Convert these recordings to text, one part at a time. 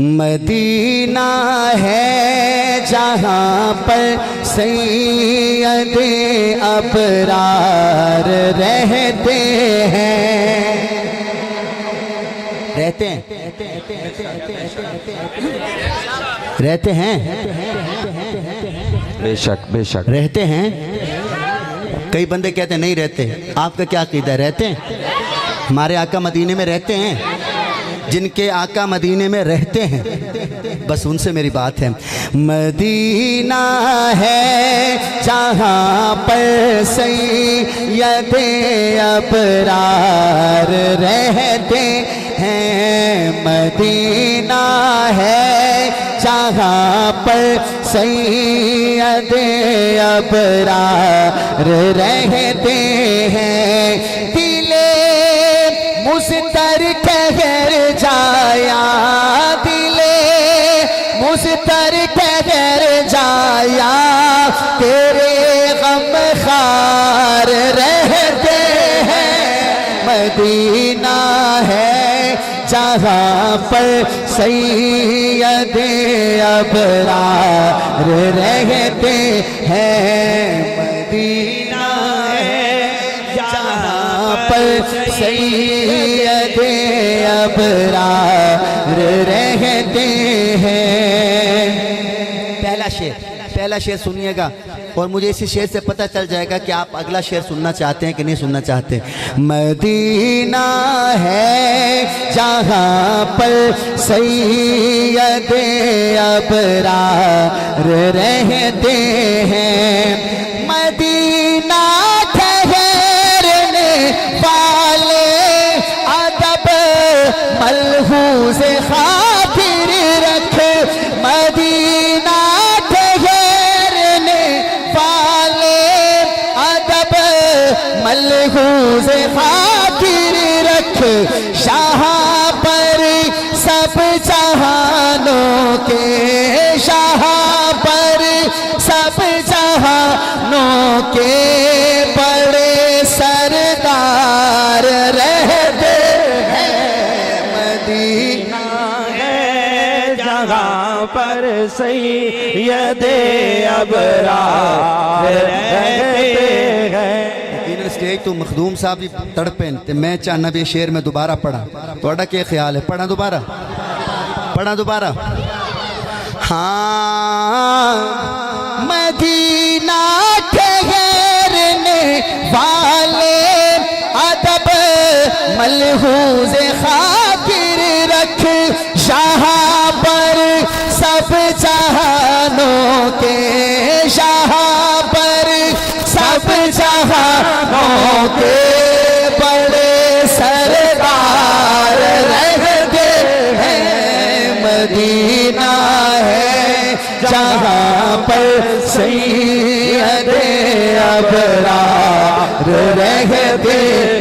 Medina है जहाँ पर सैयदे अबरार रहते हैं। रहते हैं रहते हैं बेशक बेशक रहते हैं। कई बंदे कहते हैं नहीं रहते, आपका क्या क़ीदा है? रहते हैं। हमारे आका मदीने में रहते हैं। जिनके आका मदीने में रहते हैं बस उनसे मेरी बात है। मदीना है जहाँ पर सैयदे अबरार रहते हैं। मदीना है जहाँ पर सैयदे अबरार रहते हैं। दिले मुस्तर ठहर जाया, दिले मुस्तर ठहर जाया, तेरे गम खार रहते हैं। मदीना है जहाँ पर सैयदे अबरार रहते हैं। मदीना है जहाँ पर सैयदे अबरार रहते हैं। पहला शेर सुनिएगा और मुझे इसी शेर से पता चल जाएगा कि आप अगला शेर सुनना चाहते हैं कि नहीं सुनना चाहते। मदीना है जहाँ पर सैयदे अबरार रहते हैं। मदीना ठहरने वाले अदब मलहूज़ खातिर रख। मदीना मलहूज़ खातिर रख। शाह पर सब जहानों के, शाह पर सब जहानों के बड़े सरदार रहते हैं। मदीना है जहाँ पर सैयदे अबरार रहते हैं। स्टेज तो मखदूम साहब भी तड़पे ते मैं चाहना भी शेर में दोबारा पढ़ा। थोड़ा क्या ख्याल है? पढ़ा दोबारा, पढ़ा दोबारा। हाँ, मदीना ठहरने वाले अदब मलहूज़ खातिर रख। शाह पर सब जहानों के, शाह पर सब जहानों के बड़े सरदार रहते हैं। मदीना है जहाँ पर सैयदे अबरार रहते।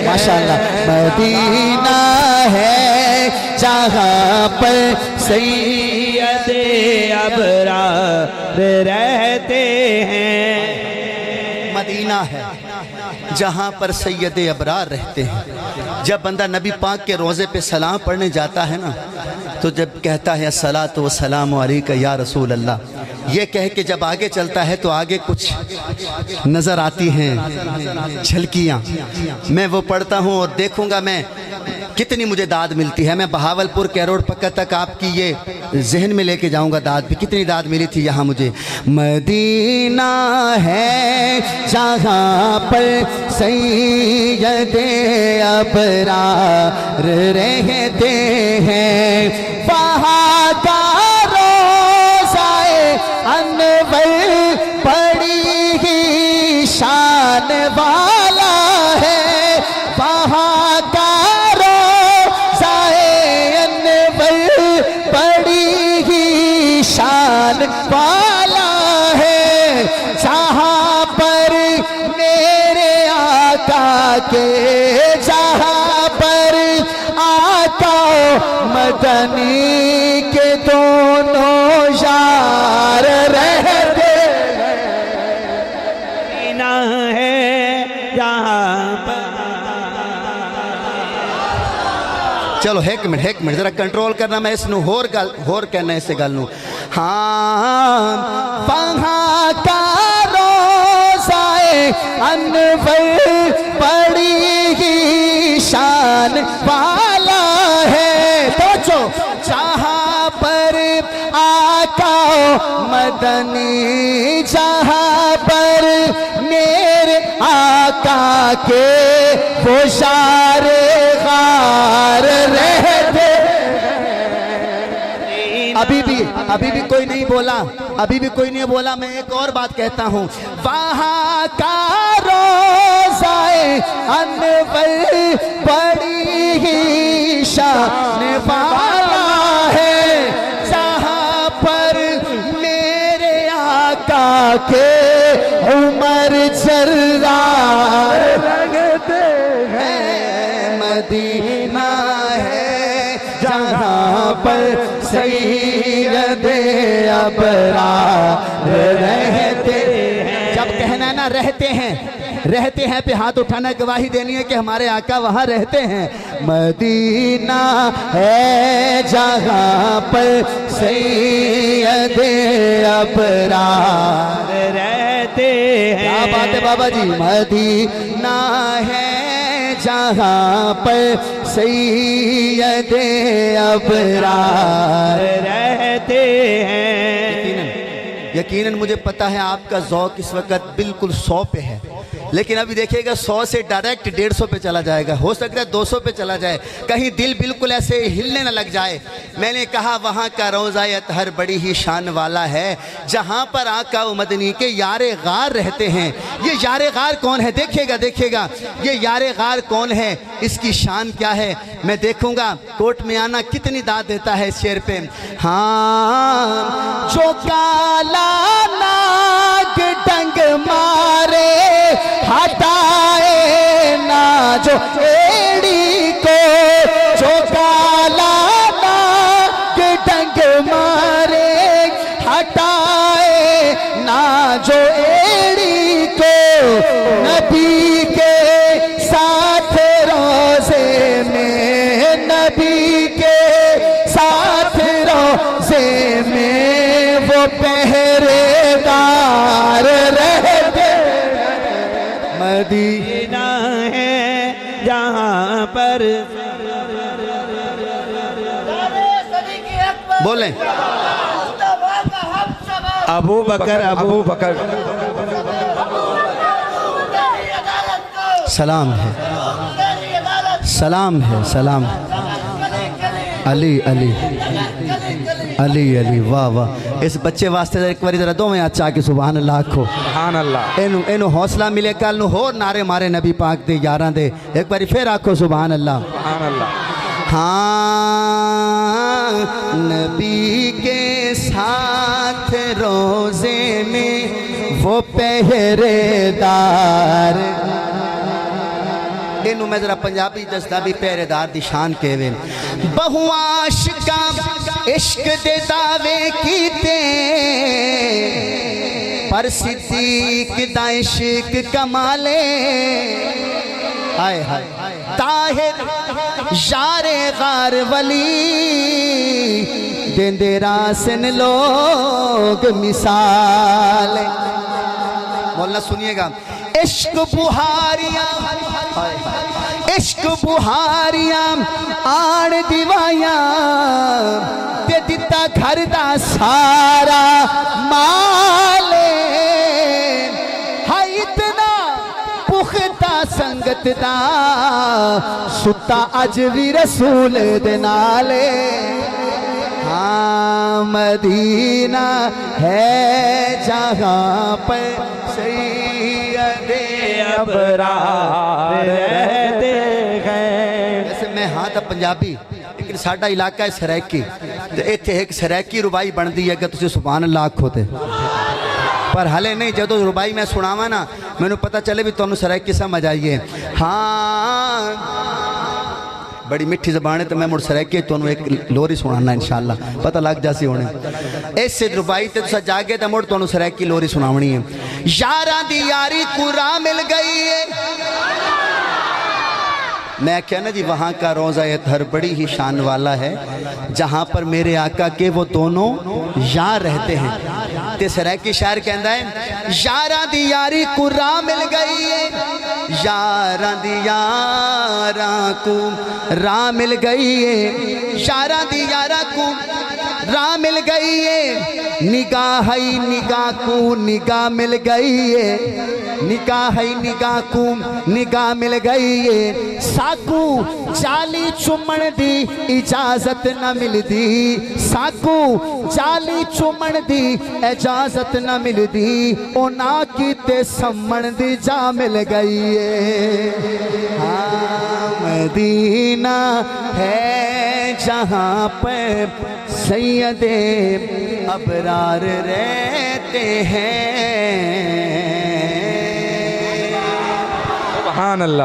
माशाअल्लाह। मदीना है जहाँ पर सैयदे अबरार रहते हैं। मदीना है जहाँ पर सैयदे अबरार रहते हैं। जब बंदा नबी पाक के रोज़े पे सलाम पढ़ने जाता है ना, तो जब कहता है अस्सलातु वस्सलामु अलैका या रसूल अल्लाह, ये कह के जब आगे चलता है तो आगे कुछ नज़र आती हैं झलकियाँ। मैं वो पढ़ता हूँ और देखूँगा मैं कितनी मुझे दाद मिलती है। मैं बहावलपुर कैरोड़ पक्का तक आपकी ये जहन में लेके जाऊंगा दाद भी, कितनी दाद मिली थी यहाँ मुझे। मदीना है जहाँ पर सैयदे अबरार रहते हैं। वहाँ का रोज़ाए अनवर बड़ी ही शान वाला है। वहाँ का शान वाला है। जहाँ पर मेरे आका के, जहाँ पर आका मदनी के दोनों यार रहते मदीना है जहाँ पर। चलो एक मिनट जरा कंट्रोल करना, मैं इसनू होर कहना इस गल नू। हाँ वहाँ का रोज़ाए अनवर बड़ी ही शान वाला है। तो जहाँ पर आका मदनी, जहाँ पर मेरे आका के वो शारे गार रहते। अभी भी कोई नहीं बोला, मैं एक और बात कहता हूँ। वहाँ का रोज़ाए अनवर बड़ी ही शान वाला है, जहाँ पर मेरे आका के उमर जर्रार लगते हैं। मदीना है जहाँ पर सैयदे अबरार रहते हैं। जब कहना है ना रहते हैं पे हाथ उठाना, गवाही देनी है कि हमारे आका वहाँ रहते हैं। मदीना है जहाँ पर सैयदे अबरार रहते हैं। क्या बात है बाबा जी। मदीना है जहाँ पर सैयदे अबरार रहते हैं। यकीनन मुझे पता है आपका ज़ौक़ इस वक्त बिल्कुल 100 पे है, लेकिन अभी देखिएगा 100 से डायरेक्ट 150 पे चला जाएगा, हो सकता है 200 पे चला जाए, कहीं दिल बिल्कुल ऐसे हिलने न लग जाए। मैंने कहा वहाँ का रोज़ा अतहर बड़ी ही शान वाला है, जहाँ पर आका मदनी के यारे गार रहते हैं। ये यारे गार कौन है? देखिएगा ये यारे गार कौन है, इसकी शान क्या है, मैं देखूंगा। कोर्ट में आना कितनी दाद देता है इस शेर पे। हाँ जो काला नाग डंग मारे हटाए ना जो एड़ी को, जो काला नाग डंग मारे हटाए ना जो एड़ी को, नबी के साथ रोज़े में, नबी के साथ रोज़े में वो पहरेदार रहते। मदीना है जहाँ पर बोलें अबू बकर सलाम है अली वाह वाह। इस बच्चे वास्ते एक बार जरा दो में अच्छा कि सुभान अल्लाह आखो। सुभान अल्लाह। एनू हौसला मिले, कल नू होर नारे मारे नबी पाक दे यारां दे, एक बार फिर आखो सुभान अल्लाह। सुभान अल्लाह। हाँ नबी के साथ रोज़े में वो पहरेदार, इनू मैं जरा पंजाबी दसदा भी पहरेदार दी शान केवे। बहुआश का इश्क दे दावे कीते, पर सिद्दीक दा इश्क कमाले। हाय हाय ताहिर यारे गार वली देंदे रासन लोग मिसाल। बोलना सुनिएगा। इश्क बुहारियां आण दिवाया ते दिता घर दा सारा माले। हाय इतना पुख्ता संगत दा सुता अज भी रसूल दे नाले। हाँ मदीना है जहाँ पर सैयदे अबरार रहते हैं। जैसे मैं हाँ तो पंजाबी, लेकिन साडा इलाका है सरैकी, तो इत्थे एक सरैकी रुबाई बनती है कि तुम सुभान अल्लाह आखो ते, पर हले नहीं, जो रुबाई मैं सुनावा ना मैनू पता चले भी तुहानू सरैकी समझ आइए। हाँ बड़ी मिठी जबान है, तो मैं मुड़ सरैकी तुहानू एक लोरी सुनाना इंशाअल्लाह, पता लग जासी होने। इस रुबाई ते तुसा जागे तो मुड़ तुहानू सरैकी लोरी सुनावनी है। यारां दी यारी कुरा मिल गई है, मैं क्या ना जी, वहाँ का रोज़ा अतहर बड़ी ही शान वाला है, जहाँ पर मेरे आका के वो दोनों यार रहते हैं। तीसरा की शायर कहता है, यारा दी यारी को राह मिल गई है, यारा दी यारा को राह मिल गई है, यारा दी यारा को राह मिल गई है, निगाह ही निगाह को निगाह मिल गई है, निगाह ही निगाह को निगाह मिल गई है, साकू चाली चुमन दी इजाजत न मिलदी, साकू चाली चुमन दी इजाजत न मिलदी, ओ ना कीते सम्मन दी जा मिल गई है। हाँ मदीना है जहाँ पर सैयदे अबरार रहते हैं।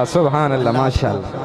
सुभान अल्लाह माशाअल्लाह।